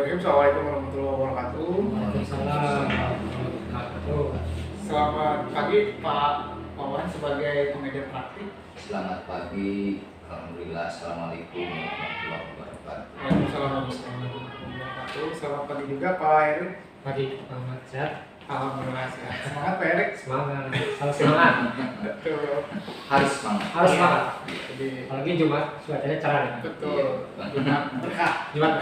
Bismillahirrahmanirrahim. Assalamualaikum warahmatullahi wabarakatuh. Waalaikumsalam warahmatullahi wabarakatuh. Selamat pagi Pak Wawan sebagai pengajar praktik. Selamat pagi, alhamdulillah. Assalamualaikum warahmatullahi wabarakatuh. Waalaikumsalam warahmatullahi wabarakatuh. Selamat pagi juga Pak Erik. Pagi, Muhammad sehat. Alhamdulillah sehat. Semangat Pak Erik. Semangat, selalu semangat. Betul. Harus semangat. Harus Iya. semangat. Jadi Apalagi Jumat, cuacanya cerah nih. betul. Jumat berkah. Jumat.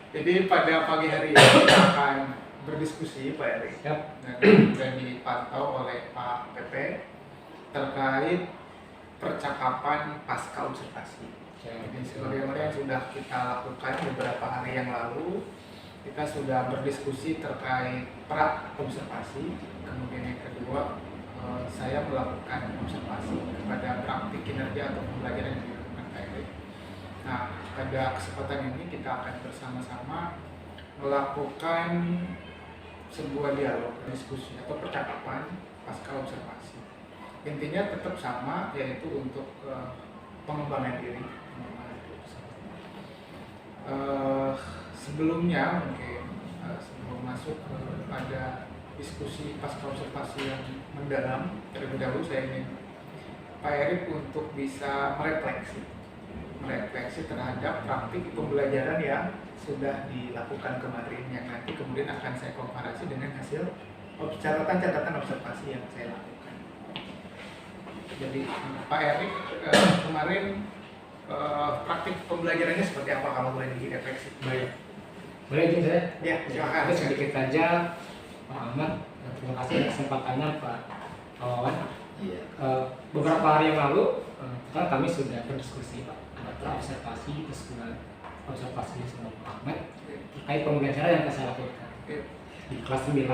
Jadi pada pagi hari ini kita akan berdiskusi Pak Erik. Siap. Dan sudah dipantau oleh Pak PP terkait percakapan pasca observasi. Jadi sebagaimana yang sudah kita lakukan beberapa hari yang lalu, kita sudah berdiskusi terkait pra observasi. Kemudian yang kedua, saya melakukan observasi kepada praktik kinerja atau pembelajaran yang dilakukan Pak Erik. Nah, pada kesempatan ini kita akan bersama-sama melakukan sebuah dialog, diskusi atau percakapan pasca observasi. Intinya tetap sama, yaitu untuk pengembangan diri. Sebelumnya mungkin sebelum masuk pada diskusi pasca observasi yang mendalam, terlebih dahulu saya ingin Pak Erik untuk bisa merefleksi terhadap praktik pembelajaran yang sudah dilakukan kemarin, yang nanti kemudian akan saya komparasi dengan hasil catatan observasi yang saya lakukan. Jadi Pak Erik kemarin praktik pembelajarannya seperti apa kalau boleh direfleksi? Baik. Boleh izin saya? Ya, silakan. Oke, sedikit saja Pak Ahmad. Terima kasih atas kesempatannya Pak Wawan. Iya. Beberapa hari yang lalu kami sudah berdiskusi Pak, ada observasi terus juga observasi sama Pak Ahmad terkait pembelajaran yang saya lakukan di kelas 9.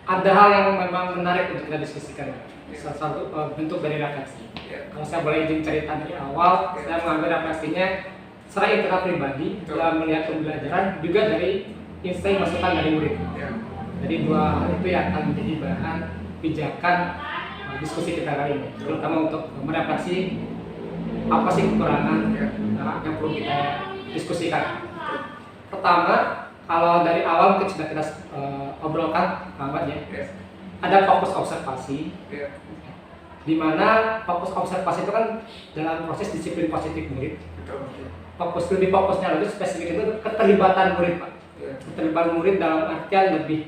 Ada hal yang memang menarik untuk kita diskusikan. Salah satu bentuk dari refleksi. Kalau saya boleh izin cerita dari awal, saya mengambil refleksinya secara internal pribadi dalam melihat pembelajaran juga dari insight masukan dari murid. Jadi dua hal itu yang akan menjadi bahan pijakan diskusi kita kali ini, terutama untuk merefleksi apa sih kekurangan yang perlu kita diskusikan. Pertama, kalau dari awal mungkin sudah kita obrolkan, Muhammad ya, ada fokus observasi, di mana fokus observasi itu kan dalam proses disiplin positif murid. Lebih fokusnya lagi spesifik itu keterlibatan murid, Pak. Keterlibatan murid dalam artian lebih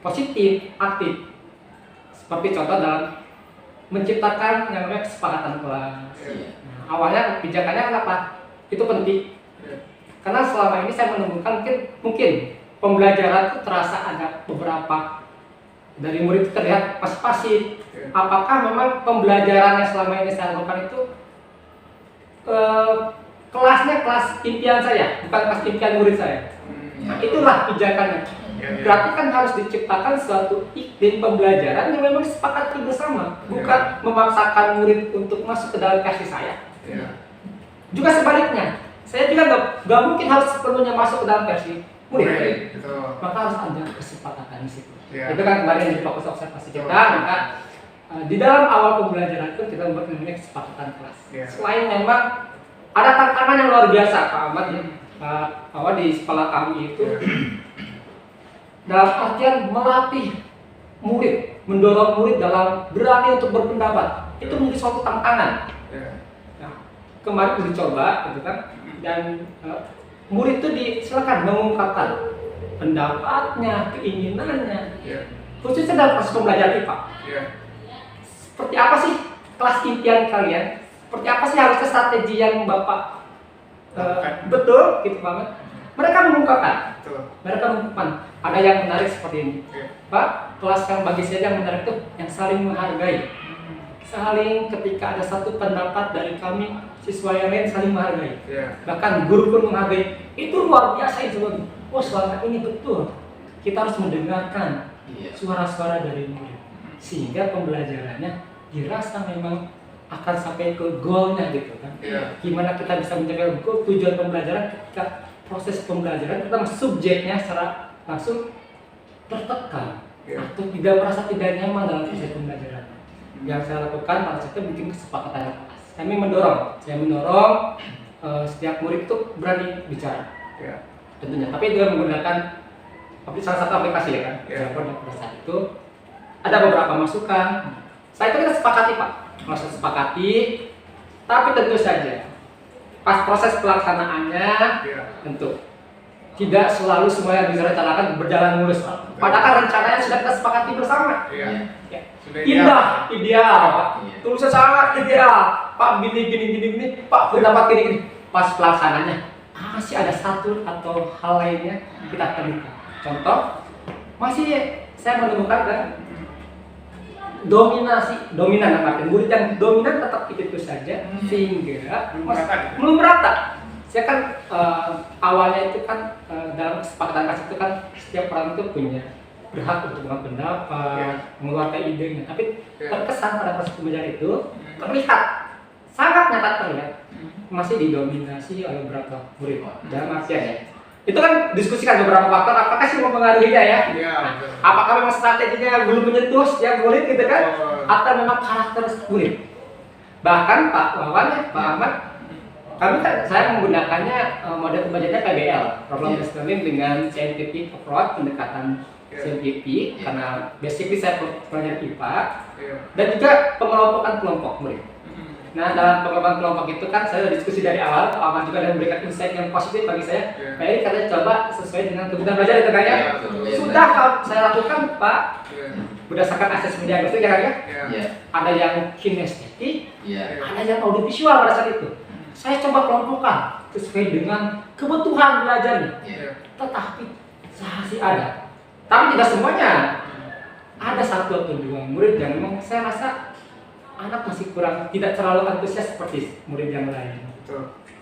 positif, aktif. Seperti contoh dalam menciptakan yang namanya kesepakatan kelas. Nah, awalnya pijakannya kenapa? Itu penting. Karena selama ini saya menemukan mungkin pembelajaran itu terasa ada beberapa dari murid itu terlihat pasif. Apakah memang pembelajaran yang selama ini saya lakukan itu kelasnya kelas impian saya, bukan kelas impian murid saya. Nah, itulah pijakannya. Berarti kan harus diciptakan suatu iklim pembelajaran yang memang disepakati bersama, bukan memaksakan murid untuk masuk ke dalam versi saya. Juga sebaliknya, saya juga nggak mungkin harus sepenuhnya masuk ke dalam versi murid. Maka harus ada kesepakatan di situ. Itu kan kemarin di fokus observasi kita. Maka di dalam awal pembelajaran itu kita membuat namanya kesepakatan kelas. Selain memang ada tantangan yang luar biasa, Pak Ahmad ya, bahwa di sekolah kami itu dalam artian melatih murid, mendorong murid dalam berani untuk berpendapat, itu menjadi suatu tantangan. Nah, kemarin dicoba, gitu kan, dan murid itu silakan mengungkapkan pendapatnya, keinginannya, khususnya dalam proses pembelajaran IPA. Seperti apa sih kelas impian kalian? Seperti apa sih harusnya strategi yang Bapak betul gitu banget. Mereka mengungkapkan. Ada yang menarik seperti ini. Pak, kelas yang bagi saya yang menarik itu yang saling menghargai. Saling ketika ada satu pendapat dari kami, siswa yang lain saling menghargai. Bahkan guru pun menghargai. Itu luar biasa itu. Oh, selama ini betul. Kita harus mendengarkan suara-suara dari murid. Sehingga pembelajarannya dirasa memang akan sampai ke goalnya gitu kan. Gimana kita bisa mencapai goal tujuan pembelajaran ketika proses pembelajaran kita subjeknya secara langsung tertekan atau tidak merasa tidak nyaman dalam proses pembelajaran. Yang saya lakukan pada saat itu bikin kesepakatan kelas. Saya mendorong setiap murid itu berani bicara, Ya. tentunya. Tapi dengan menggunakan salah satu aplikasi ya kan. Ya. Pada saat itu ada beberapa masukan. Saya itu kita sepakati Pak, sepakati. Tapi tentu saja pas proses pelaksanaannya Ya. tentu tidak selalu semua yang direncanakan berjalan mulus Pak. Padahal rencananya sudah kita sepakati bersama. Iya. Ya. Sudah Indah, ideal Pak. Iya. Tulisnya sangat ideal. Pak gini, Pak pendapat gini. Pas pelaksananya masih ada satu atau hal lainnya kita temukan. Contoh, masih saya menemukan kan dominan artinya murid yang dominan tetap itu saja sehingga belum merata. Saya kan awalnya itu kan dalam kesepakatan kasih itu kan setiap orang itu punya berhak untuk berpendapat, mengeluarkan idenya. Tapi terkesan pada proses pembelajaran itu terlihat sangat nyata terlihat masih didominasi oleh beberapa murid. Dalam artian ya, itu kan diskusikan beberapa faktor apakah sih mempengaruhinya ya? Iya. Apakah memang strateginya belum menyentuh setiap murid gitu kan? Atau memang karakter murid? Bahkan Pak Wawan ya, Pak Ahmad, kami kan saya menggunakannya model pembelajarannya PBL, problem based learning dengan scientific approach, pendekatan scientific, karena basically saya pelajar IPA dan juga pengelompokan kelompok murid. Nah, dalam pengembangan kelompok itu kan saya diskusi dari awal, Pak Ahmad juga ada memberikan insight yang positif bagi saya. Pak Eri katanya coba sesuai dengan kebutuhan belajar itu kan ya. Sudah saya lakukan Pak, berdasarkan asesmen diagnostik ya kan ya. Ada yang kinestetik, ada yang audiovisual pada saat itu. Saya coba kelompokkan sesuai dengan kebutuhan belajarnya. Tetapi masih ada. Tapi tidak semuanya. Ada satu atau dua murid yang memang saya rasa anak masih kurang, tidak terlalu antusias seperti murid yang lain.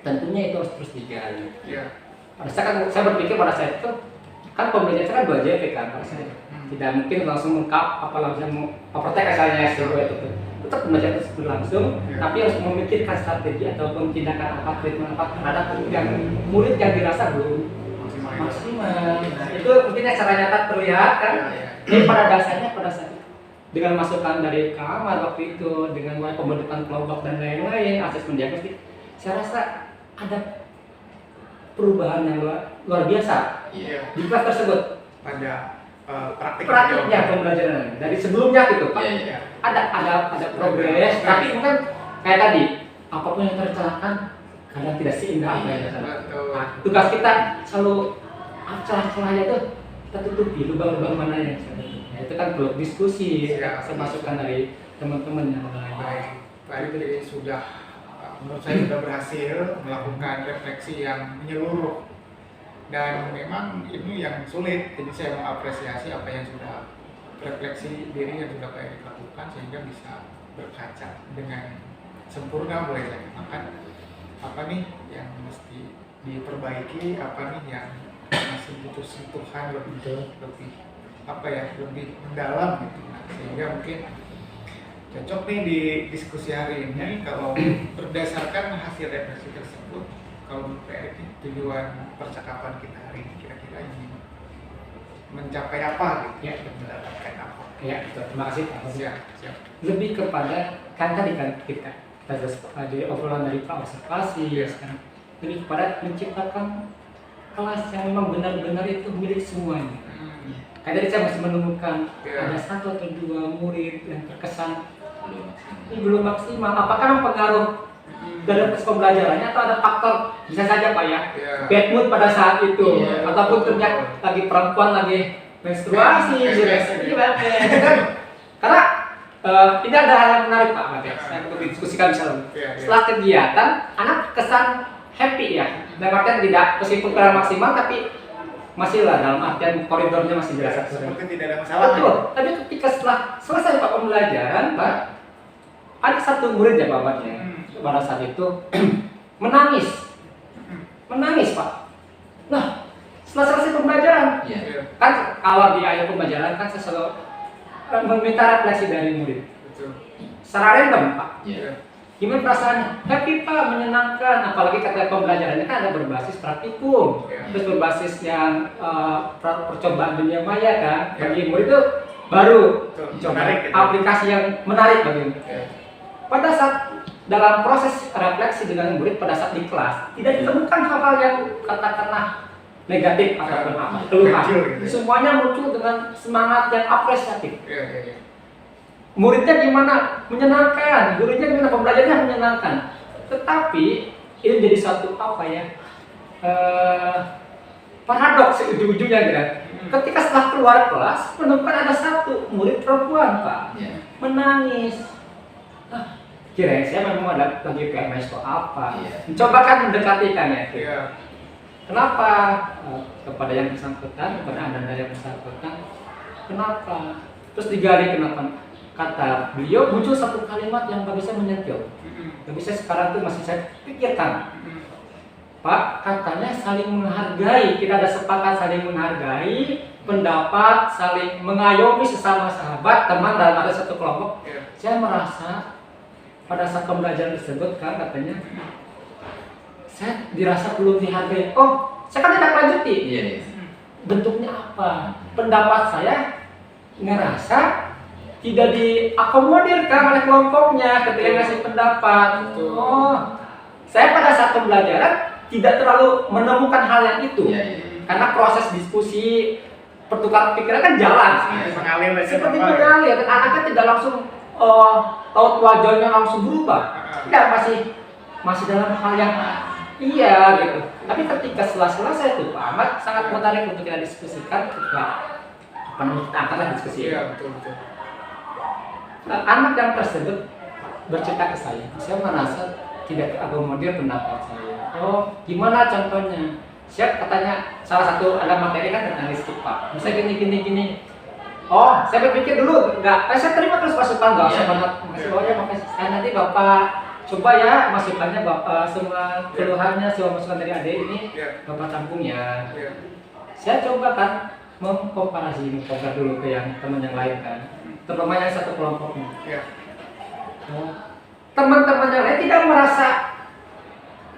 Tentunya itu harus terus digali. Pada saat kan saya berpikir pada saat itu kan pembelajaran kan 2 JP kan, tidak mungkin langsung lengkap apalagi mau praktek misalnya S2 itu. Tetap pembelajaran terus berlangsung, tapi harus memikirkan strategi ataupun tindakan apa treatment apa terhadap murid yang dirasa belum maksimal. Nah, itu mungkin yang secara nyata terlihat kan. Jadi pada dasarnya pada saat dengan masukan dari kamar waktu itu, dengan mulai pembentukan kelompok dan lain-lain, asesmen diagnostik, saya rasa ada perubahan yang luar biasa di kelas tersebut. Pada praktiknya pembelajaran dari sebelumnya gitu Pak. Ada progres, tapi mungkin kayak tadi apapun yang terencanakan kadang tidak seindah apa yang terencanakan. Nah, tugas kita selalu celah-celahnya itu kita tutupi lubang-lubang mana yang itu kan perlu diskusi, saya masukan dari teman-teman yang lain. Baik, jadi sudah menurut saya sudah berhasil melakukan refleksi yang menyeluruh dan memang ini yang sulit. Jadi saya mengapresiasi apa yang sudah refleksi diri yang sudah Pak Erik lakukan sehingga bisa berkaca dengan sempurna mulai saya katakan apa nih yang mesti diperbaiki, apa nih yang masih butuh sentuhan lebih apa ya lebih mendalam gitu. Nah, sehingga mungkin cocok nih di diskusi hari ini kalau berdasarkan hasil refleksi tersebut, kalau menurut Pak Erik tujuan percakapan kita hari ini kira-kira ingin mencapai apa gitu ya, mendapatkan apa ya betul. Terima kasih Pak. Siap. Lebih kepada kan tadi kan kita di obrolan dari Pak observasi sekarang lebih kepada menciptakan kelas yang memang benar-benar itu milik semuanya. Kayak tadi saya masih menemukan ada 1 atau 2 murid yang terkesan ini belum maksimal. Apakah mempengaruhi dalam proses pembelajarannya atau ada faktor bisa saja Pak ya bad mood pada saat itu ataupun ternyata lagi perempuan lagi menstruasi karena ini ada hal yang menarik Pak Mate. Saya untuk diskusikan misalnya setelah kegiatan anak kesan happy ya dalam artian tidak meskipun kurang maksimal tapi masih lah dalam artian koridornya masih dirasa seperti tidak ada masalah. Betul. Tapi ketika setelah selesai Pak pembelajaran, Pak, ada satu murid ya Bapaknya pada saat itu menangis, Pak. Nah, setelah selesai pembelajaran, kan awal di akhir pembelajaran kan saya selalu meminta refleksi dari murid. Secara random Pak. Gimana perasaannya? Happy Pak, menyenangkan. Apalagi kata pembelajarannya kan ada berbasis praktikum, terus berbasis yang percobaan dunia maya kan. Bagi murid itu baru coba aplikasi yang menarik bagi. Pada saat dalam proses refleksi dengan murid pada saat di kelas tidak ditemukan hal-hal yang katakanlah negatif ataupun apa keluhan. Semuanya muncul dengan semangat yang apresiatif. Muridnya gimana? Menyenangkan. Gurunya gimana? Pembelajarannya menyenangkan. Tetapi ini jadi satu apa ya? Paradoks ujung-ujungnya kan. Ketika setelah keluar kelas menemukan ada satu murid perempuan Pak menangis. Kirain saya memang ada lagi PMS atau apa. Coba kan mendekati kan ya. Kenapa? Kepada yang bersangkutan, kepada anda yang bersangkutan. Kenapa? Terus digali kenapa? Kata beliau muncul satu kalimat yang bagi saya menyentil. Yang bisa sekarang tuh masih saya pikirkan. Pak, katanya saling menghargai, kita ada sepakat saling menghargai, pendapat, saling mengayomi sesama sahabat, teman dalam ada satu kelompok. Saya merasa pada saat pembelajaran tersebut kan katanya, saya dirasa belum dihargai. Oh, saya kan tidak lanjuti. Bentuknya apa? Pendapat saya ngerasa tidak diakomodirkan oleh kelompoknya ketika ngasih pendapat. Oh, saya pada saat pembelajaran tidak terlalu menemukan hal yang itu, karena proses diskusi pertukaran pikiran kan jalan, seperti mengalir, dan anaknya tidak langsung taut wajahnya langsung berubah, tidak masih dalam hal yang iya gitu. Tapi ketika setelah selesai itu Pak Ahmad sangat menarik untuk kita diskusikan, ketika kita angkatlah diskusi. Betul. Anak yang tersebut bercerita ke saya merasa tidak akomodir pendapat saya. Oh, gimana contohnya? Siap katanya salah satu ada materi kan tentang listrik Pak. Bisa gini. Oh, saya berpikir dulu saya terima terus masukan enggak usah banget. Makasih nanti Bapak coba ya masukannya Bapak semua keluhannya semua masukan dari adik ini Bapak tampung ya. Saya coba kan mengkomparasi dulu ke yang teman yang lain kan. Terutama yang satu kelompoknya. Teman-teman yang lain tidak merasa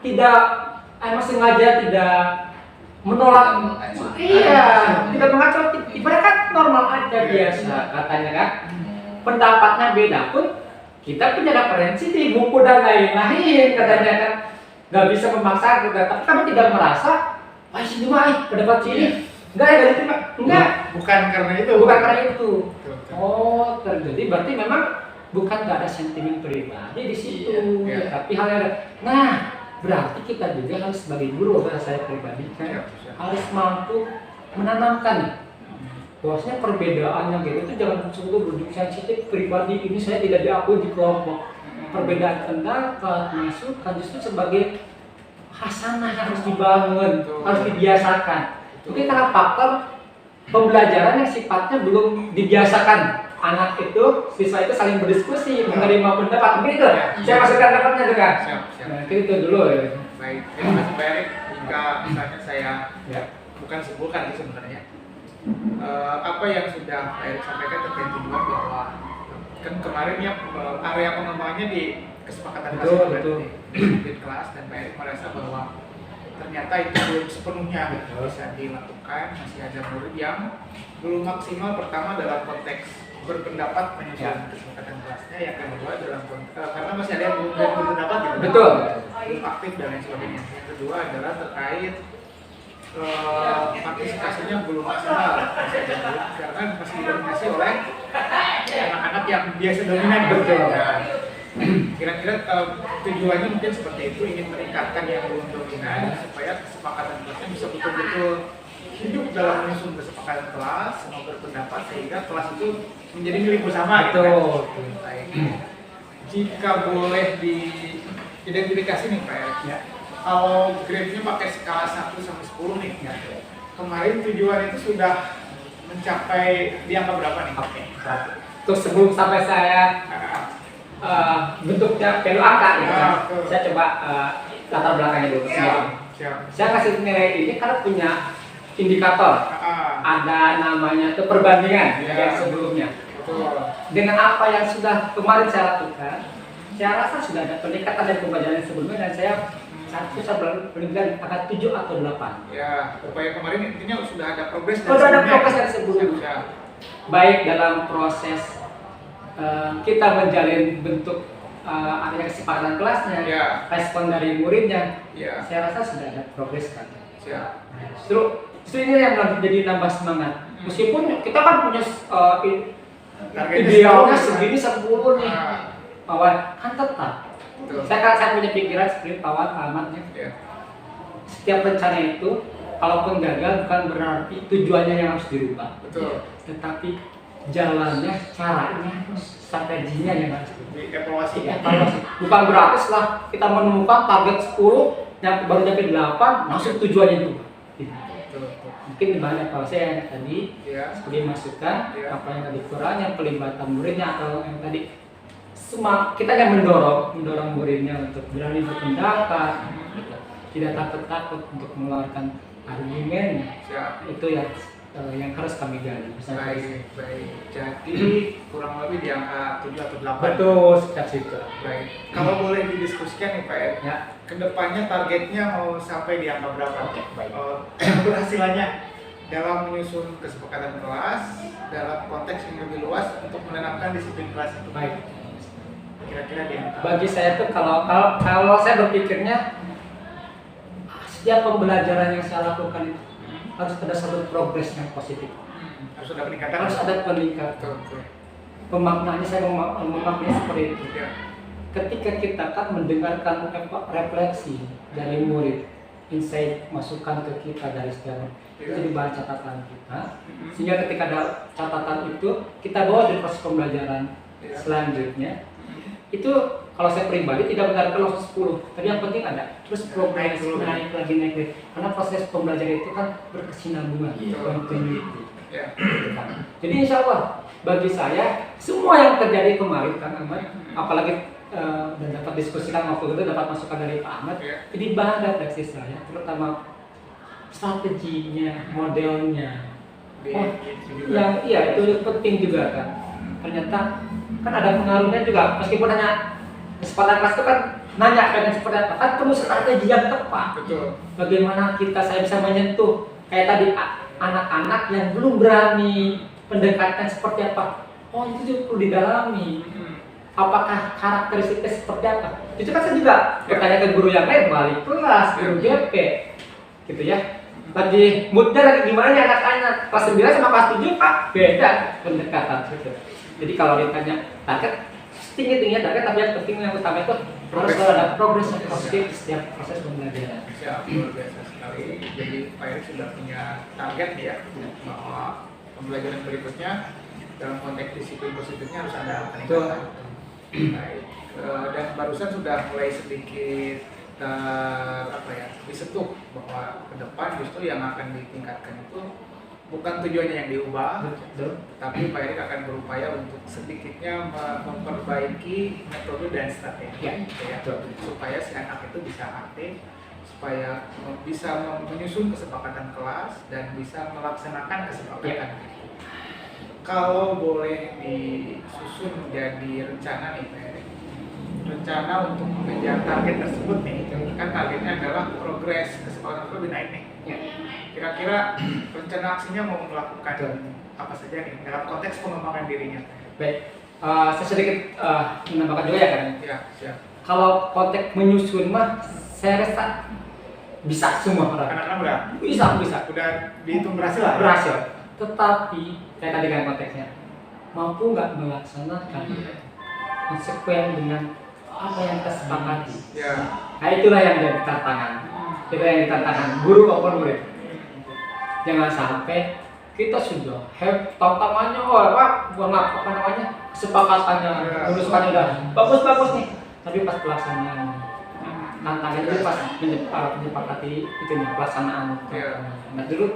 masih sengaja tidak menolak, tidak mengacau, ibaratnya normal aja biasa katanya kan. Pendapatnya beda pun kita punya referensi di buku dan lain-lain katanya kan, nggak bisa memaksa kita, tapi kami tidak merasa sini mah pendapat sini enggak, bukan karena itu. Oh, terjadi berarti memang bukan nggak ada sentimen pribadi di situ, tapi hal yang berarti kita juga harus sebagai guru, saya pribadi kan harus mampu menanamkan bahwasanya perbedaannya gitu itu jangan sungguh berujung sensitif pribadi ini saya tidak diakui di kelompok. Perbedaan pendapat, masukan justru sebagai hasanah yang harus dibangun, harus dibiasakan. Mungkin karena faktor pembelajaran yang sifatnya belum dibiasakan. Anak itu, siswa itu saling berdiskusi, menerima pendapat, begitu. Saya masukkan pendapatnya juga. Nah, itu dulu ya. Baik, terima kasih Pak Erik. Jika misalnya saya bukan simpulkan sih sebenarnya, apa yang sudah Pak Erik sampaikan terkait tujuan bahwa kan kemarin ya area pengembangannya di kesepakatan di kelas dan Pak Erik merasa bahwa ternyata itu belum sepenuhnya bisa dilakukan, masih ada murid yang belum maksimal. Pertama dalam konteks berpendapat menyusun kesepakatan kelasnya, yang kedua dalam karena masih ada yang belum berpendapat gitu, belum aktif dan lain sebagainya. Yang kedua adalah terkait partisipasinya belum maksimal, masih ada karena masih didominasi oleh anak-anak yang biasa dominan. Kira-kira tujuannya mungkin seperti itu, ingin meningkatkan yang belum dominan supaya kesepakatan kelasnya bisa betul-betul hidup dalam menyusun kesepakatan kelas, mau berpendapat sehingga kelas itu menjadi milik bersama gitu kan. Jika boleh diidentifikasi nih Pak Erik, kalau grade-nya pakai skala 1 sampai 10 nih, kemarin tujuan itu sudah mencapai di angka berapa nih? Terus sebelum sampai saya bentuknya value angka gitu kan, saya coba latar belakangnya dulu. Saya kasih nilai ini karena punya indikator, ada namanya itu perbandingan yang sebelumnya. Dengan apa yang sudah kemarin saya lakukan, saya rasa sudah ada peningkatan dari pembelajaran sebelumnya dan saya berpikir angka 7 atau 8. Ya, upaya kemarin intinya sudah ada progres dari sebelumnya. Baik dalam proses kita menjalin bentuk adanya kesepakatan kelasnya, Ya. respon dari muridnya, Ya. saya rasa sudah ada progres kan. Siap. Justru ini yang jadi nambah semangat. Meskipun kita kan punya Targetnya idealnya 10, segini 10 nih, Ah, Pawan, kan tetap. betul. Saya punya pikiran seperti Pawan amatnya. Ya. Setiap rencana itu, kalaupun gagal bukan berarti tujuannya yang harus dirubah. Betul. Tetapi jalannya, caranya, strateginya yang harus Dievaluasi. dievaluasi. Bukan berarti setelah kita menemukan target 10, yang baru nyampe 8, langsung tujuannya itu. Betul. Mungkin di bahan evaluasi yang tadi Ya. sebagai masukan, Ya. apa yang tadi kurang, yang pelibatan muridnya atau yang tadi kita yang mendorong muridnya untuk berani berpendapat, gitu. Tidak takut-takut untuk mengeluarkan argumen. Siap. Itu yang harus kami gali. Baik. Jadi kurang lebih di angka 7 atau 8. Betul, sekitar situ. Baik. Kalau boleh didiskusikan nih Pak Ed, Ya. kedepannya targetnya mau sampai di angka berapa? Oke, baik. Keberhasilannya dalam menyusun kesepakatan kelas, dalam konteks yang lebih luas untuk menanamkan disiplin kelas itu. Baik. Kira-kira di angka. Bagi saya tuh kalau saya berpikirnya setiap pembelajaran yang saya lakukan itu harus ada satu progres yang positif. Harus ada peningkatan. Harus ada peningkatan. Betul. Pemaknaannya saya memaknai seperti itu. Ya. Ketika kita kan mendengarkan refleksi dari murid, insight masukan ke kita dari setiap itu Ya. jadi bahan catatan kita, sehingga ketika ada catatan itu kita bawa di proses pembelajaran Ya. selanjutnya. Itu kalau saya pribadi tidak menarikkan langsung 10, tapi yang penting ada terus progres, naik lagi. Karena proses pembelajaran itu kan berkesinambungan, Iya. continuity. Ya. Jadi insya Allah bagi saya semua yang terjadi kemarin kan Ahmad, apalagi dan dapat diskusikan waktu itu dapat masukan dari Pak Ahmad, Ya. jadi bahan refleksi saya terutama strateginya, modelnya. Oh, iya itu penting juga kan. Ternyata kan ada pengaruhnya juga, meskipun hanya kesempatan kelas itu kan nanya pengen seperti apa, kan perlu strategi yang tepat. Betul. Bagaimana saya bisa menyentuh kayak tadi anak-anak yang belum berani pendekatan seperti apa. Oh itu juga perlu didalami. Apakah karakteristiknya seperti apa? Itu kan saya juga bertanya ke guru yang lain, balik kelas, guru GP, gitu ya. Lagi moodnya lagi gimana nih anak-anak kelas 9 sama kelas 7 Pak? Beda pendekatan gitu. Jadi kalau ditanya target tinggi-tingginya target, tapi yang penting yang utama itu harus ada progres yang positif di setiap proses pembelajaran. Siap, luar biasa sekali. Jadi Pak Erik sudah punya target ya, bahwa pembelajaran berikutnya dalam konteks disiplin positifnya harus ada peningkatan. Baik. Dan barusan sudah mulai sedikit disentuh bahwa ke depan justru yang akan ditingkatkan itu bukan tujuannya yang diubah, tapi Pak Erik akan berupaya untuk sedikitnya memperbaiki metode dan strategi, ya, supaya si anak itu bisa aktif, supaya bisa menyusun kesepakatan kelas dan bisa melaksanakan kesepakatan itu. Kalau boleh disusun menjadi rencana nih Pak Erik, rencana untuk mengejar target tersebut nih, kan targetnya adalah progres kesepakatan itu lebih naik nih. Ya. Kira-kira rencana aksinya mau melakukan apa saja nih dalam konteks pengembangan dirinya? Baik, saya sedikit menambahkan juga ya kan. Ya, siap. Kalau konteks menyusun mah, saya rasa bisa semua orang. Anak-anak udah Bisa. udah dihitung berhasil lah. Berhasil. Tetapi kayak tadi kan konteksnya, mampu nggak melaksanakan konsekuen dengan apa yang kita sepakati. Ya. Nah itulah yang jadi tantangan. Itu yang ditantangan guru maupun murid. Jangan sampai kita sudah tantangannya, kesepakatannya, menuliskannya udah bagus nih, tapi pas pelaksanaan tantangannya itu pas menyepakati itu nih pelaksanaan. Nah dulu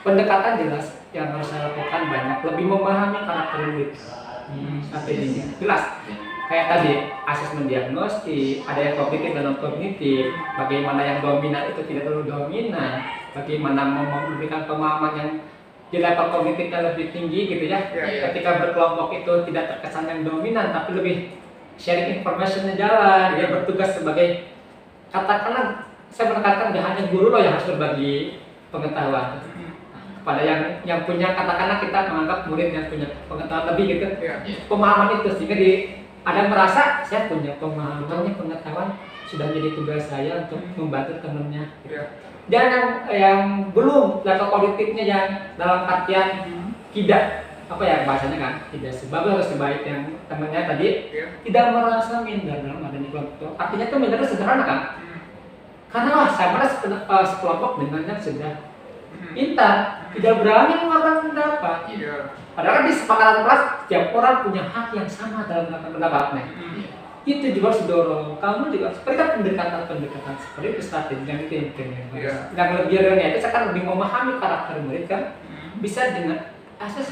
pendekatan jelas yang harus saya lakukan banyak, lebih memahami karakter murid, strateginya jelas. Kayak tadi asesmen diagnostik, ada yang kognitif dan non kognitif, bagaimana yang dominan itu tidak terlalu dominan, bagaimana memberikan pemahaman yang di level kognitifnya lebih tinggi gitu ya. Ketika berkelompok itu tidak terkesan yang dominan, tapi lebih sharing informationnya jalan. Dia bertugas sebagai, katakanlah saya menekankan gak hanya guru loh yang harus berbagi pengetahuan pada yang punya, katakanlah kita menganggap murid yang punya pengetahuan lebih gitu, pemahaman itu sehingga ada yang merasa saya punya pengalaman, pengetahuan, sudah menjadi tugas saya untuk membantu temennya. Dan yang belum level kognitifnya yang dalam artian tidak apa ya bahasanya kan, tidak sebab harus sebaik yang temannya tadi, tidak merasa minder dalam adanya kelompok. Artinya itu minder sederhana kan, karena wah saya merasa sekelompok dengan yang sudah pintar, tidak berani mengeluarkan pendapat. Padahal di kesepakatan kelas setiap orang punya hak yang sama dalam mengeluarkan pendapatnya. Itu juga harus didorong. Kamu juga seperti kan pendekatan seperti itu strategi yang itu yang penting. Yang lebih realnya itu sekarang lebih memahami karakter murid kan, bisa dengan asas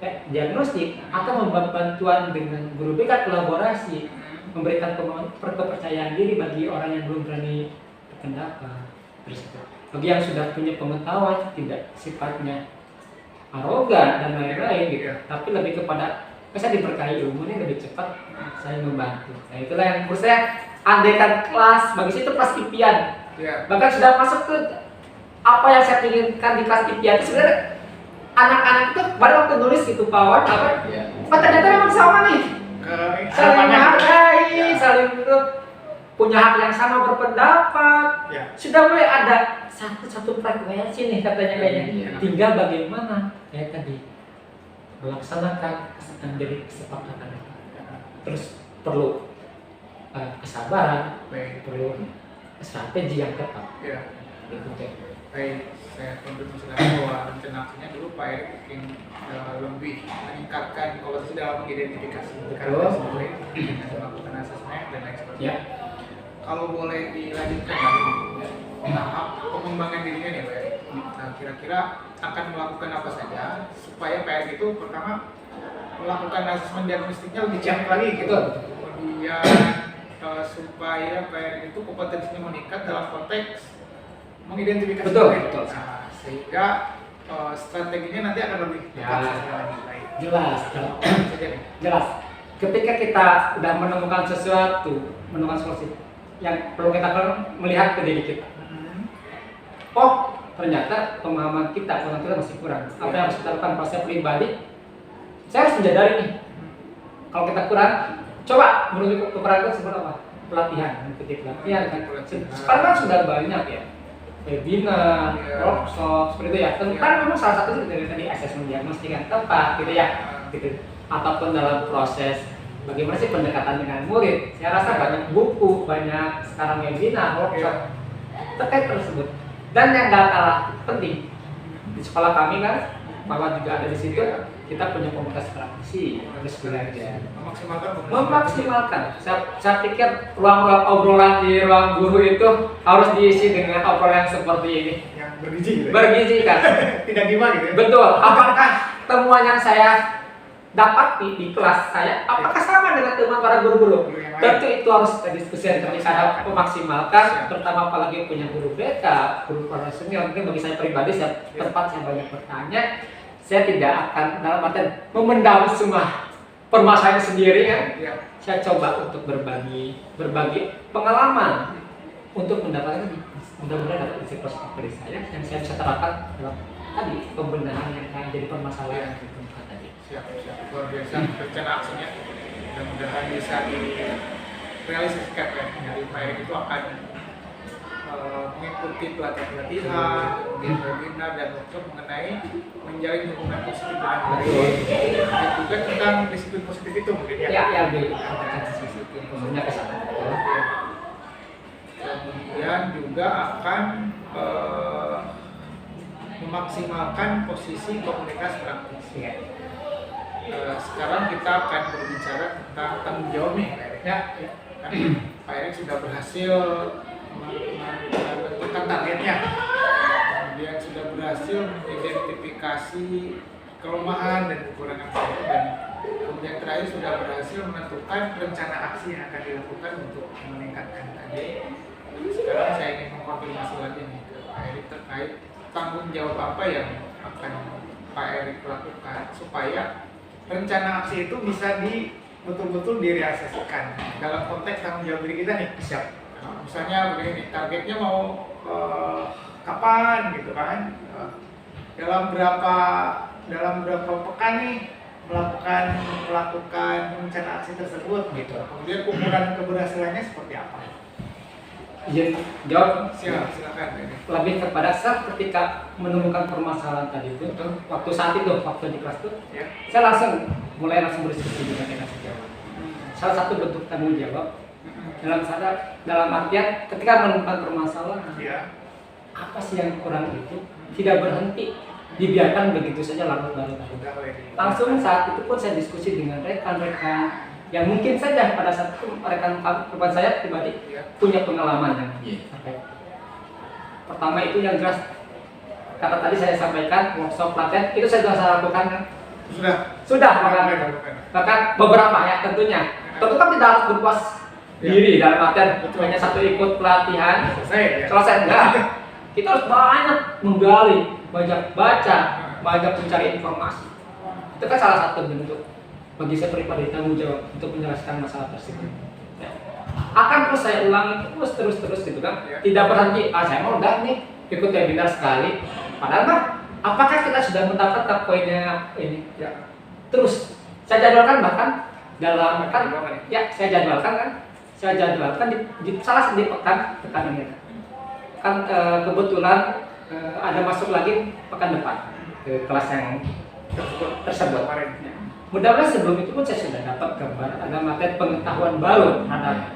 kayak diagnostik atau bantuan dengan guru BK, kolaborasi, memberikan kepercayaan diri bagi orang yang belum berani berpendapat. Bagi yang sudah punya pengetahuan, tidak sifatnya arogan dan lain-lain gitu, tapi lebih kepada saya diberkahi ilmu ini lebih cepat saya membantu. Nah itulah yang menurut saya andaikan kelas bagi saya itu kelas impian. Bahkan sudah masuk ke apa yang saya inginkan di kelas impian itu sebenarnya anak-anak itu pada waktu nulis gitu kawan apa? Ternyata memang sama nih. Saling menghargai, saling punya hak yang sama berpendapat. Sudah mulai ada satu frekuensi nih katanya kayaknya. Tinggal bagaimana kayak tadi melaksanakan menjadi kesepakatan. Terus perlu kesabaran, perlu strategi yang tepat. Baik, saya konfirmasi lagi bahwa rencana aksinya dulu Pak Erik mungkin lebih meningkatkan kalau dalam mengidentifikasi karakter sendiri dengan melakukan asesmen dan lain sebagainya. Kalau boleh dilanjutkan lagi tahap pengembangan dirinya nih Pak Erik. Nah, kira-kira akan melakukan apa saja supaya Pak Erik itu pertama melakukan asesmen diagnostiknya lebih canggih lagi gitu. Kemudian supaya Pak Erik itu kompetensinya meningkat dalam konteks mengidentifikasi betul. Nah, sehingga strateginya nanti akan lebih jelas. Ketika kita sudah menemukan sesuatu, menemukan solusi yang perlu kita melihat ke diri kita. Oh, ternyata pemahaman kita masih kurang. Apa yang harus kita lakukan proses pribadi? Saya harus menyadari nih. Kalau kita kurang, coba menuju kekurangan itu seperti apa? Pelatihan, mengikuti pelatihan kan. Sekarang kan sudah banyak ya. Webinar, workshop, seperti itu ya. Tentang memang salah satu dari tadi asesmen diagnostik yang tepat gitu ya. Gitu. Ataupun dalam proses bagaimana sih pendekatan dengan murid. Saya rasa banyak buku, banyak sekarang webinar, workshop terkait tersebut. Dan yang gak kalah penting di sekolah kami kan, Bapak juga ada di situ. Kita punya komunitas praktisi, harus belajar, memaksimalkan. Saya pikir ruang-ruang obrolan di ruang guru itu harus diisi dengan obrolan yang seperti ini. Yang bergizi, gitu. Bergizi kan? Tidak gimana gitu. Ya? Betul. Apakah temuan yang saya dapat di kelas saya, apakah sama dengan teman para guru-guru? Tentu itu harus kita diskusikan ketika memaksimalkan, terutama apalagi punya guru BK, guru para senior. Mungkin bagi saya pribadi, saya banyak bertanya. Saya tidak akan dalam artian memendam semua permasalahan sendiri kan. Saya coba untuk berbagi pengalaman untuk mendapatkan mudah-mudahan dapat isi positif dari saya yang saya bisa terapkan dalam tadi pembenahan yang jadi permasalahan di tempat tadi. Siap, luar biasa rencana aksinya. Mudah-mudahan bisa direalisasikan ya. Jadi Pak Erik itu akan mengikuti pelatihan, kemudian webinar dan workshop mengenai menjalin hubungan positif dengan murid. Dan juga tentang disiplin positif itu mungkin ya. Ya, lebih sisi khususnya ke sana. Kemudian juga akan memaksimalkan posisi komunitas praktis. Sekarang kita akan berbicara tentang tanggung jawab nih, Pak Erik. Kan Pak Erik sudah berhasil menentukan targetnya, kemudian sudah berhasil mengidentifikasi kelemahan dan kekurangan saya, dan kemudian terakhir sudah berhasil menentukan rencana aksi yang akan dilakukan untuk meningkatkan tadi. Sekarang saya ingin mengkonfirmasi lagi nih ke Pak Erik terkait tanggung jawab apa yang akan Pak Erik lakukan supaya rencana aksi itu bisa betul-betul direalisasikan dalam konteks tanggung jawab diri kita nih. Siap. Misalnya begini, targetnya mau kapan gitu kan, dalam berapa pekan nih melakukan rencana aksi tersebut gitu. Kemudian ukuran keberhasilannya seperti apa? Izin jawab. Silakan. Lebih kepada saat ketika menemukan permasalahan tadi itu, waktu saat itu, waktu di kelas itu, Ya. saya langsung berdiskusi dengan rekan sejawat. Salah satu bentuk tanggung jawab dalam artian ketika menemukan permasalahan, Ya. apa sih yang kurang itu tidak berhenti dibiarkan begitu saja larut-larut. Langsung saat itu pun saya diskusi dengan rekan-rekan yang mungkin saja pada saat itu rekan saya pribadi punya pengalaman yang terkait. Pertama itu yang jelas, kata tadi saya sampaikan workshop pelatihan itu saya sudah lakukan kan? Sudah bahkan beberapa ya tentunya. Tentu kan tidak harus berpuas diri dalam artian hanya satu ikut pelatihan selesai enggak. Kita harus banyak menggali, banyak baca, banyak mencari informasi. Itu kan salah satu bentuk bagi saya pribadi tanggung jawab untuk menjelaskan masalah tersebut. Ya. Akan terus saya ulangi terus gitu kan. Tidak berhenti. Saya mau udah nih ikut webinar sekali. Padahal mah apakah kita sudah mendapatkan poinnya ini? Ya. Terus saya jadwalkan bahkan dalam saya jadwalkan di salah satu pekan ini kan kebetulan ada masuk lagi pekan depan ke kelas yang tersebut. Mudah-mudahan sebelum itu pun saya sudah dapat gambar ada materi pengetahuan baru terhadap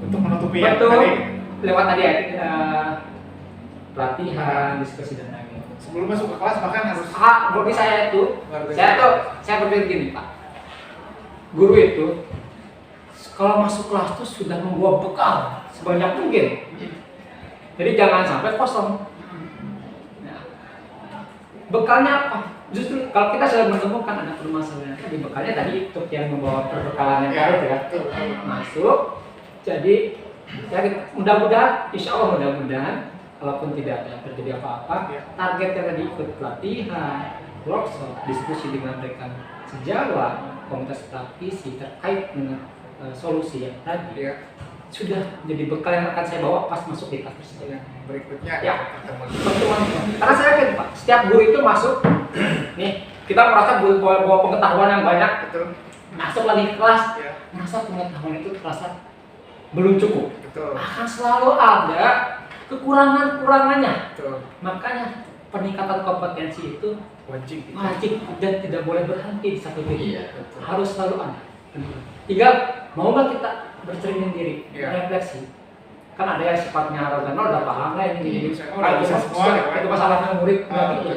untuk menutupi lewat tadi pelatihan, diskusi dan lain-lain. Sebelum masuk ke kelas bahkan harus bagi saya berpikir gini Pak, guru itu kalau masuk kelas itu sudah membawa bekal sebanyak mungkin. Jadi jangan sampai kosong. Nah, bekalnya apa? Justru kalau kita sudah menemukan ada permasalahan, di bekalnya tadi itu yang membawa perbekalan yang baru ya. Masuk. Jadi mudah-mudahan, insya Allah mudah-mudahan, kalaupun tidak ada terjadi apa-apa, targetnya tadi ikut pelatihan, workshop, diskusi dengan rekan sejawat, komunitas praktisi terkait dengan solusi yang tadi sudah jadi bekal yang akan saya bawa pas masuk di kelas tersebut. Berikutnya pertemuan. Karena saya yakin Pak, setiap guru itu masuk, nih kita merasa bawa pengetahuan yang banyak, masuk lagi ke kelas, merasa pengetahuan itu terasa belum cukup. Akan selalu ada kekurangannya. Makanya peningkatan kompetensi itu wajib dan tidak boleh berhenti di satu titik. Harus selalu ada. Tinggal mau nggak kita bercermin diri, refleksi. Kan ada yang sifatnya arogan, udah paham lah ini. Itu masalahnya murid.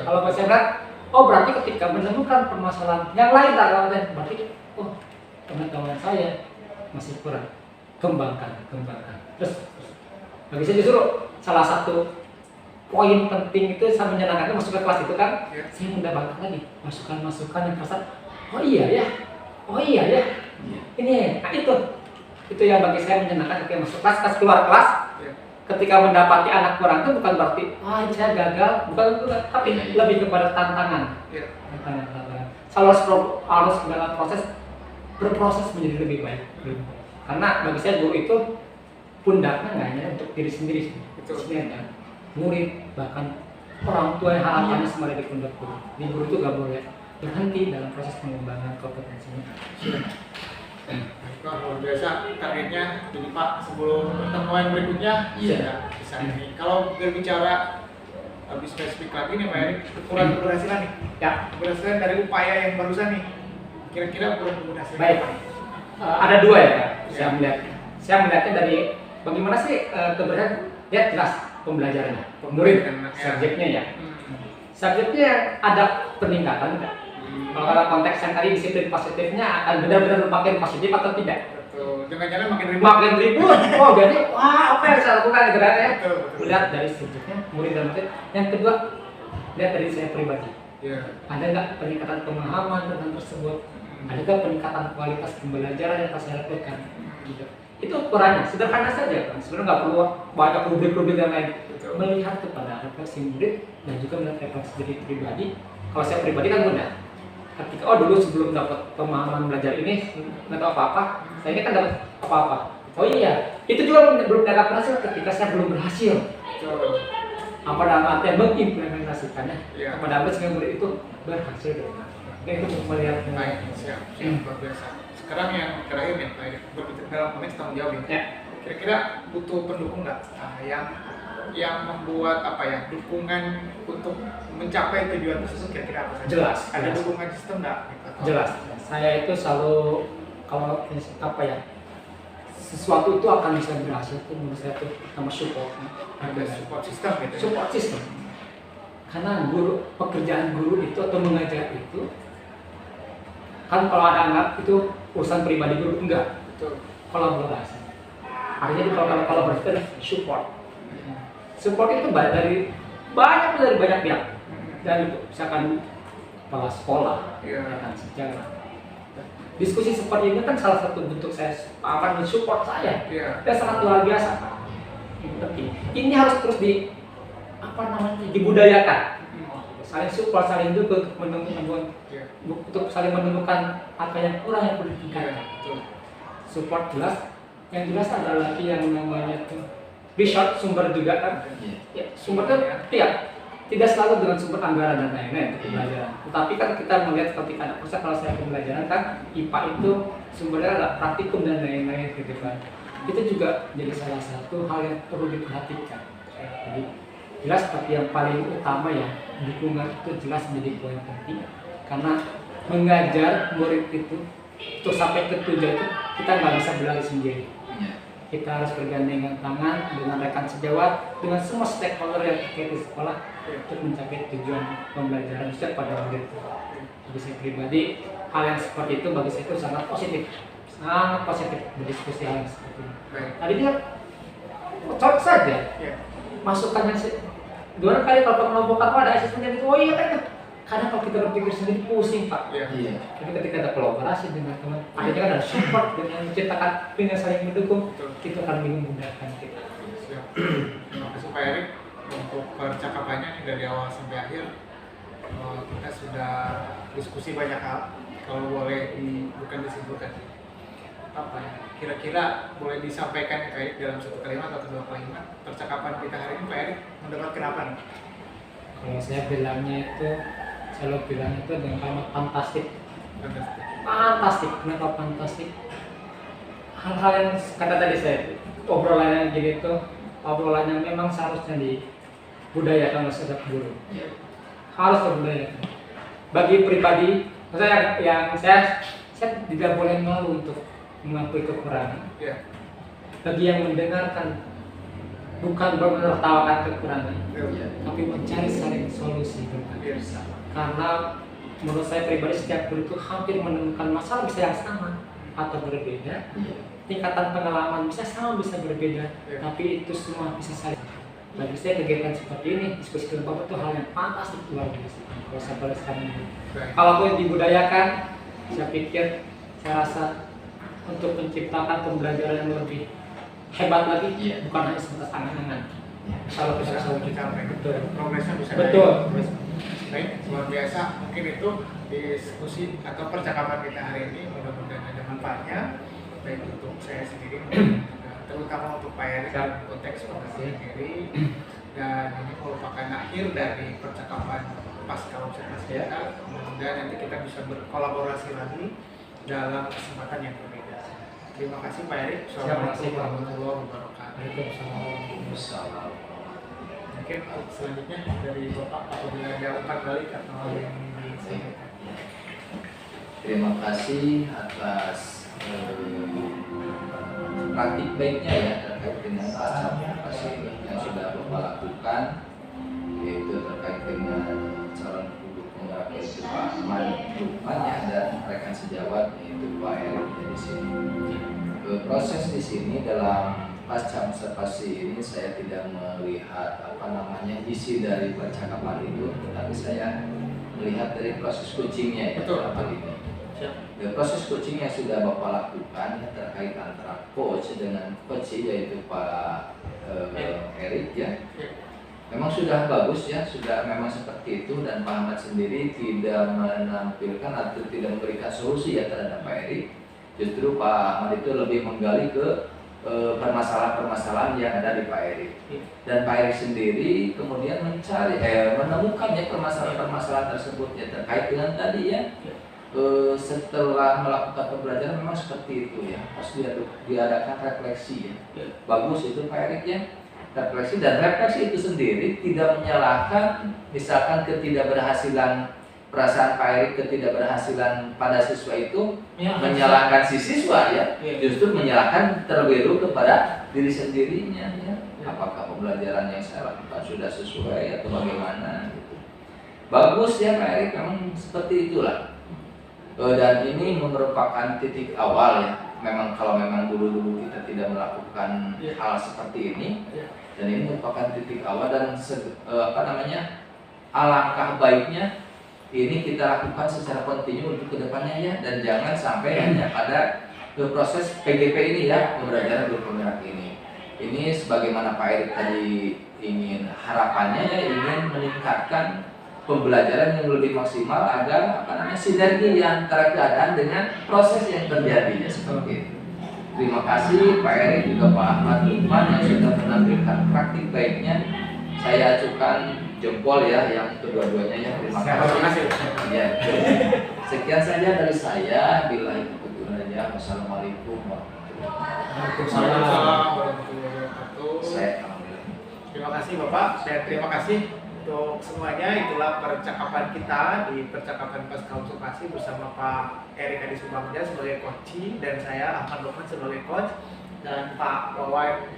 Kalau saya bilang, berarti ketika menemukan permasalahan yang lain berarti pengetahuan saya masih kurang. Kembangkan. Terus bagi saya justru salah satu poin penting itu saya menyenangkan masuk ke kelas itu kan, saya mendapatkan lagi masukan-masukan yang terasa, oh iya ya, ini, nah itu yang bagi saya menyenangkan ketika masuk kelas, keluar kelas, ketika mendapati anak kurang itu bukan berarti, saya gagal, bukan, tapi lebih kepada tantangan. Selalu harus dalam berproses menjadi lebih baik. Karena bagi saya guru itu pundaknya nggak hanya untuk diri sendiri, sebenarnya murid bahkan orang tua yang harapannya semuanya di pundak guru. Di guru itu nggak boleh berhenti dalam proses pengembangan kompetensinya. Luar biasa targetnya. Jadi Pak, sebelum pertemuan berikutnya bisa ini. Kalau berbicara lebih spesifik lagi nih Pak Erik, ukuran keberhasilan nih. Keberhasilan dari upaya yang barusan nih. Kira-kira ukuran keberhasilan. Baik. Ada dua ya Pak. Saya melihatnya dari bagaimana sih keberhasilan. Jelas pembelajarannya, murid subjeknya ya. Subjeknya ada peningkatan kan? Kalau dalam konteks yang tadi disiplin positifnya akan benar-benar makin positif atau tidak? Jangan-jangan makin ribut. Jadi apa yang saya lakukan gitu kan ya? Melihat dari subjeknya, murid dan murid. Yang kedua, lihat dari saya pribadi. Ada nggak peningkatan pemahaman tentang tersebut? Ada nggak peningkatan kualitas pembelajaran yang saya lakukan? Gitu. Itu ukurannya sederhana saja kan, sebenarnya nggak perlu banyak rubrik-rubrik yang lain. Melihat kepada refleksi murid dan juga melihat refleksi diri pribadi. Kalau saya pribadi kan mudah. Ketika dulu sebelum dapat pemahaman belajar ini nggak tahu apa-apa, saya ini kan dapat apa-apa. Itu juga belum dapat berhasil ketika saya belum berhasil. Apa dalam artian mengimplementasikannya kepada murid sehingga murid itu berhasil dengan itu untuk melihat. Baik, siap, luar biasa. Sekarang yang terakhir nih, Pak Erik, berbicara dalam konteks tanggung jawab ini. Ya. Kira-kira butuh pendukung nggak? Yang membuat apa ya, dukungan untuk mencapai tujuan tersebut kira-kira apa saja? Jelas. Ada dukungan sistem nggak? Jelas. Saya itu selalu kalau apa ya, sesuatu itu akan bisa berhasil itu menurut saya itu pertama support. Ada support system gitu. Support system. Karena pekerjaan guru itu atau mengajar itu kan kalau ada anak itu urusan pribadi guru, enggak, Betul. kolaborasi. Artinya di kolaborasi itu adalah support itu dari banyak pihak. Dan misalkan kepala sekolah, kan sejarah. Diskusi seperti ini kan salah satu bentuk saya akan mensupport saya. Dan sangat luar biasa. Ini harus terus dibudayakan. Saling support, saling dukung untuk saling menemukan apa yang kurang yang perlu ditingkatkan. Support jelas. Yang jelas ada lagi yang namanya resource, sumber juga kan. Ya, sumbernya tidak selalu dengan sumber anggaran dan lain-lain untuk pembelajaran. Tetapi kan kita melihat ketika anak proses kalau saya pembelajaran kan IPA itu sumbernya adalah praktikum dan lain-lain gitu kan. Itu juga jadi salah satu hal yang perlu diperhatikan. Jadi jelas tapi yang paling utama ya dukungan itu jelas menjadi poin penting karena mengajar murid itu untuk sampai ke tujuan itu kita nggak bisa berlari sendiri. Kita harus bergandengan tangan dengan rekan sejawat, dengan semua stakeholder yang terkait di sekolah untuk mencapai tujuan pembelajaran setiap pada murid. Bagi saya pribadi, hal yang seperti itu bagi saya itu sangat positif berdiskusi hal yang seperti ini. Tadinya cocok saja, masukan yang dua kali kalau mengelompokkan ada asisten itu, oh iya kan. Karena kalau kita berpikir sendiri pusing Pak. Tapi ketika ada kolaborasi dengan teman, akhirnya kan ada support dengan menciptakan dengan saling mendukung, itu akan memudahkan kita. Siap. Terima kasih Pak Erik untuk percakapannya nih dari awal sampai akhir. Kita sudah diskusi banyak hal. Kalau boleh bukan disimpulkan apa ya? Kira-kira boleh disampaikan ya Pak Erik dalam satu kalimat atau dua kalimat percakapan kita hari ini Pak Erik mendapatkan apa nih? Kalau saya bilangnya itu selalu bilang itu dengan kalimat fantastik. Kenapa fantastik? Hal-hal yang kata tadi saya obrolan yang jadi itu obrolan yang memang seharusnya dibudayakan oleh setiap guru. Harus dibudayakan. Bagi pribadi, saya tidak boleh malu untuk mengakui kekurangan. Bagi yang mendengarkan bukan menertawakan kekurangan, tapi mencari saling solusi bersama. Karena menurut saya pribadi setiap guru itu hampir menemukan masalah bisa yang sama atau berbeda. Tingkatan pengalaman bisa sama bisa berbeda, tapi itu semua bisa saling. Bagi saya kegiatan seperti ini, diskusi kelompok itu hal yang fantastik luar biasa. Kalau saya boleh sekarang ini, kalaupun dibudayakan, saya pikir, saya rasa untuk menciptakan pembelajaran yang lebih hebat lagi, bukan hanya sebatas angan-angan. Kalau kita bisa mencapai, progresnya bisa betul. Baik, luar biasa. Mungkin itu diskusi atau percakapan kita hari ini mudah-mudahan ada manfaatnya baik untuk saya sendiri terutama untuk Pak Erik dalam konteks pengasihan diri, dan ini merupakan akhir dari percakapan pasca observasi kita. Mudah-mudahan nanti kita bisa berkolaborasi lagi dalam kesempatan yang berbeda. Terima kasih Pak Erik. Assalamualaikum warahmatullahi wabarakatuh. Waalaikumsalam. Mungkin selanjutnya dari Bapak apabila ada umpan balik atau yang disampaikan. Terima kasih atas praktik baiknya ya terkait dengan advokasi yang sudah Bapak lakukan, yaitu terkait dengan calon pendukung rakyat itu Pak Ahmad Lukman ya, dan rekan sejawat yaitu Pak Erik di sini. Proses di sini dalam pasca observasi ini saya tidak melihat isi dari percakapan itu, tetapi saya melihat dari proses coachingnya ya dalam hal ini. Proses coaching yang sudah Bapak lakukan ya, terkait antara coach dengan coach yaitu Pak Erik ya, memang sudah bagus ya, sudah memang seperti itu, dan Pak Ahmad sendiri tidak menampilkan atau tidak memberikan solusi ya terhadap Pak Erik. Justru Pak Ahmad itu lebih menggali ke permasalahan-permasalahan yang ada di Pak Erik, dan Pak Erik sendiri kemudian menemukan ya permasalahan-permasalahan tersebut ya terkait dengan tadi ya setelah melakukan pembelajaran memang seperti itu ya, harus diadakan refleksi ya. Bagus itu Pak Erik ya, refleksi, dan refleksi itu sendiri tidak menyalahkan misalkan ketidakberhasilan, perasaan Pak Erik ketidakberhasilan pada siswa itu menyalahkan si siswa ya, justru menyalahkan terlebih dahulu kepada diri sendirinya ya. Apakah pembelajaran yang saya lakukan sudah sesuai atau bagaimana gitu. Bagus ya Pak Erik, memang seperti itulah. Dan ini merupakan titik awal ya. Memang kalau memang dulu kita tidak melakukan hal seperti ini, dan ini merupakan titik awal, dan alangkah baiknya ini kita lakukan secara kontinu untuk kedepannya ya, dan jangan sampai hanya pada proses PGP ini ya, pembelajaran bergerak ini. Ini sebagaimana Pak Erik tadi ingin, harapannya ya ingin meningkatkan pembelajaran yang lebih maksimal agar sinergi antara keadaan dengan proses yang terjadi ya, seperti itu. Terima kasih Pak Erik juga Pak Ahmad Lukman yang sudah menampilkan praktik baiknya. Saya acukan jempol ya yang kedua-duanya ya. Terima kasih. Ya. Sekian saja dari saya. Bila itu aja. Wassalamualaikum warahmatullahi wabarakatuh. Terima kasih Bapak. Saya terima kasih untuk semuanya. Itulah percakapan kita di percakapan pasca observasi bersama Pak Erik Adi Subagja sebagai coach, dan saya Ahmad Lukman sebagai coach, dan Pak Wawan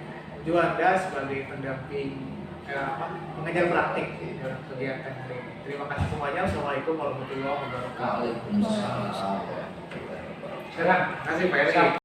Juanda sebagai pendamping pengajar praktik dalam kegiatan hari ini. Terima kasih semuanya. Assalamualaikum warahmatullahi wabarakatuh. Waalaikumsalam. Terima kasih Pak Erik.